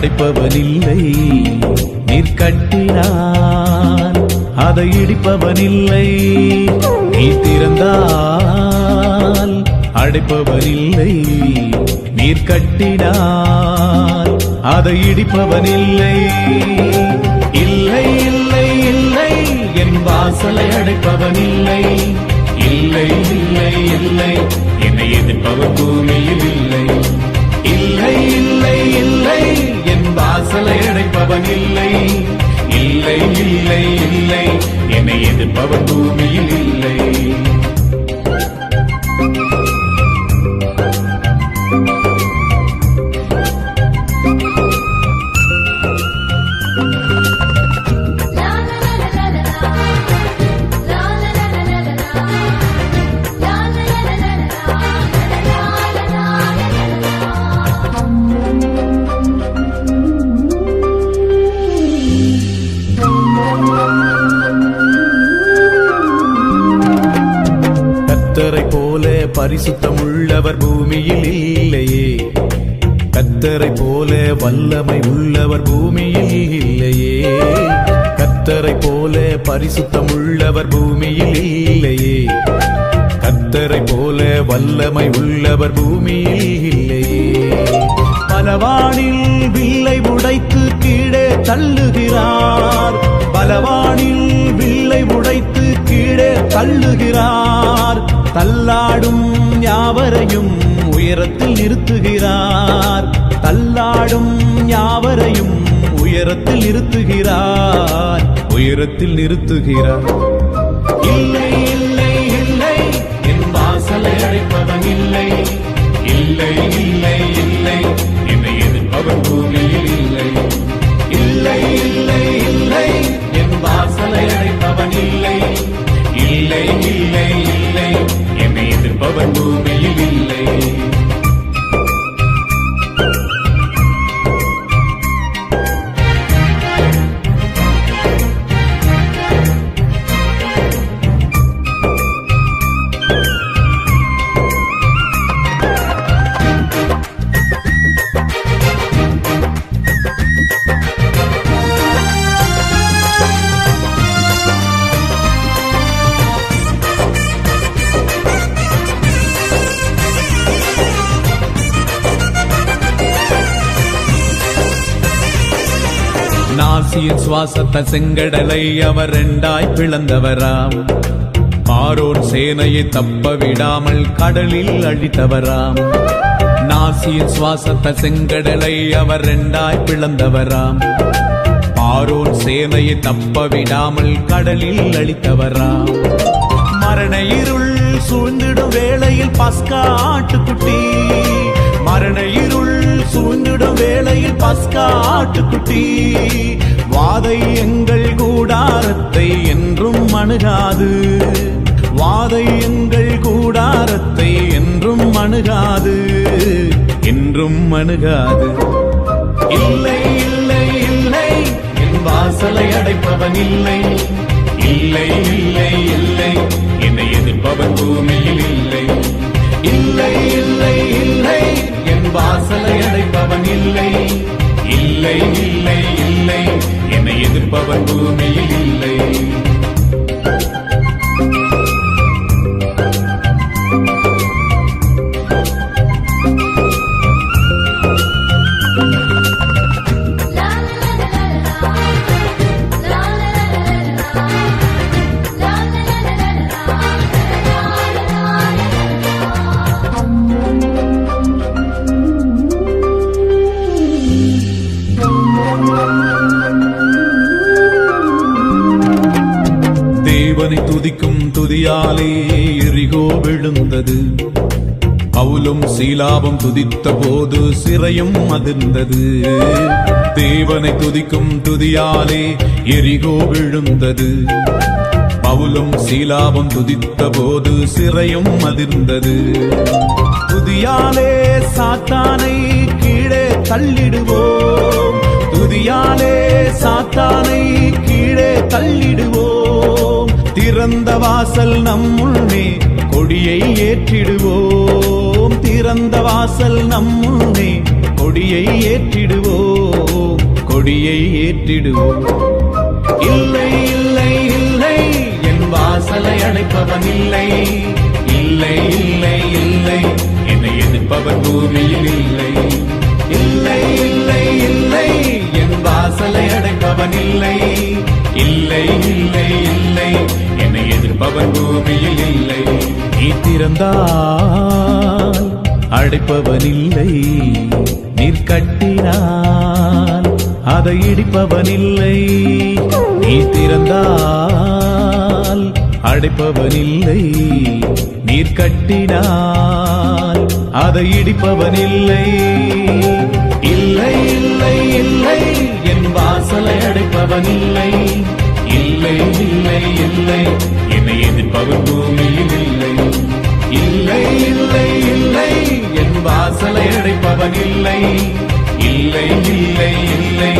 அடைப்பவனில்லை. நீர் கட்டினார் அதை இடிப்பவனில்லை. நீ திறந்தால் அடைப்பவனில்லை. நீர் கட்டினார் அதை இடிப்பவனில்லை. இல்லை இல்லை இல்லை என் வாசலை அடைப்பவனில்லை. இல்லை இல்லை இல்லை என்னை எதிர்ப்பவர் பூமியில் இல்லை. இல்லை இல்லை இல்லை என் வாசலை அடைப்பவனில்லை. இல்லை இல்லை இல்லை என்னை எதிர்ப்பவர் பூமியில் இல்லை. கர்த்தரை போல பரிசுத்தம் உள்ளவர் பூமியில் இல்லையே. கர்த்தரை போல வல்லமை உள்ளவர் பூமியில் இல்லையே. கர்த்தரை போல பரிசுத்தம் உள்ளவர் பூமியில் இல்லையே. கர்த்தரை போல வல்லமை உள்ளவர் பூமியில் இல்லையே. பலவானில் வில்லை உடைத்து கீழே தள்ளுகிறார். பலவானில் வில்லை உடைத்து கீழே தள்ளுகிறார். தள்ளாடும் யாவரையும் உயரத்தில் நிறுத்துகிறார். தள்ளாடும் யாவரையும் உயரத்தில் நிறுத்துகிறார். உயரத்தில் நிறுத்துகிறார். இல்லை இல்லை இல்லை என் வாசலை அடைப்பவன் இல்லை. இல்லை இல்லை இல்லை என்னை எதிர்ப்பவன் பூமியில் இல்லை. இல்லை இல்லை இல்லை என் வாசலை அடைப்பவன் இல்லை. இல்லை இல்லை இல்லை என்னை எதிர்ப்பவன் பூமியில் இல்லை. நாசியின் சுவாசத்த செங்கடலை அவர் இரண்டாய் பிளந்தவராம். பார்வோன் சேனையை தப்ப விடாமல் கடலில் அழித்தவராம். நாசியின் சுவாசத்த செங்கடலை அவர் இரண்டாய் பிளந்தவராம். பார்வோன் சேனையை தப்ப விடாமல் கடலில் அழித்தவராம். மரண இருள் சூழ்ந்திடும் வேளையில் பஸ்கா ஆட்டுக்குட்டி. மரண இருள் சூழ்ந்திடும் வேளையில் பஸ்கா ஆட்டுக்குட்டி. வாதை எங்கள் கூடாரத்தை என்றும் அணுகாது. வாதை எங்கள் கூடாரத்தை என்றும் அணுகாது. என்றும் அணுகாது. இல்லை இல்லை இல்லை என் வாசலை அடைப்பவன் இல்லை. இல்லை இல்லை இல்லை என்னை எதிர்ப்பவன் பூமியில் இல்லை. இல்லை இல்லை இல்லை என் வாசலை அடைப்பவன் இல்லை. இல்லை இல்லை இல்லை என்னை எதிர்ப்பவன் பூமியில் இல்லை. தேவனை துதிக்கும் துதியாலே எரிகோ விழுந்தது. பவுலும் சீலாவும் துதித்த போது சிறையும் அதிர்ந்தது. தேவனை துதிக்கும் துதியாலே எரிகோ விழுந்தது. பவுலும் சீலாவும் துதித்த போது சிறையும் அதிர்ந்தது. துதியாலே சாத்தானை கீழே தள்ளிடுவோம். துதியாலே சாத்தானை கீழே தள்ளிடுவோம். திறந்த வாசல் நம்முள்ளே கொடியை ஏற்றிடுவோம். திறந்த திறந்த வாசல் நம்முன்னே கொடியை ஏற்றிடுவோம், கொடியை ஏற்றிடுவோம். இல்லை இல்லை இல்லை என் வாசலை அடைப்பவன் இல்லை, இல்லை இல்லை இல்லை என்னை எதிர்ப்பவன் பூமியில் இல்லை. இல்லை இல்லை இல்லை என் வாசலை அடைப்பவன் இல்லை, இல்லை இல்லை இல்லை என்னை எதிர்ப்பவன் பூமியில் இல்லை. நீ திறந்தால் அடைப்பவன் இல்லை, நீர் கட்டினால் அதை இடிப்பவன் இல்லை. நீ திறந்தால் அடைப்பவன் இல்லை, நீர் கட்டினால் அதை இடிப்பவன் இல்லை. இல்லை இல்லை இல்லை என் வாசலை அடைப்பவன் இல்லை, இல்லை இல்லை இல்லை என்னை எதிர்ப்பவன் பூமியில் இல்லை. இல்லை இல்லை இல்லை என் வாசலை அடைப்பவன் இல்லை, இல்லை இல்லை இல்லை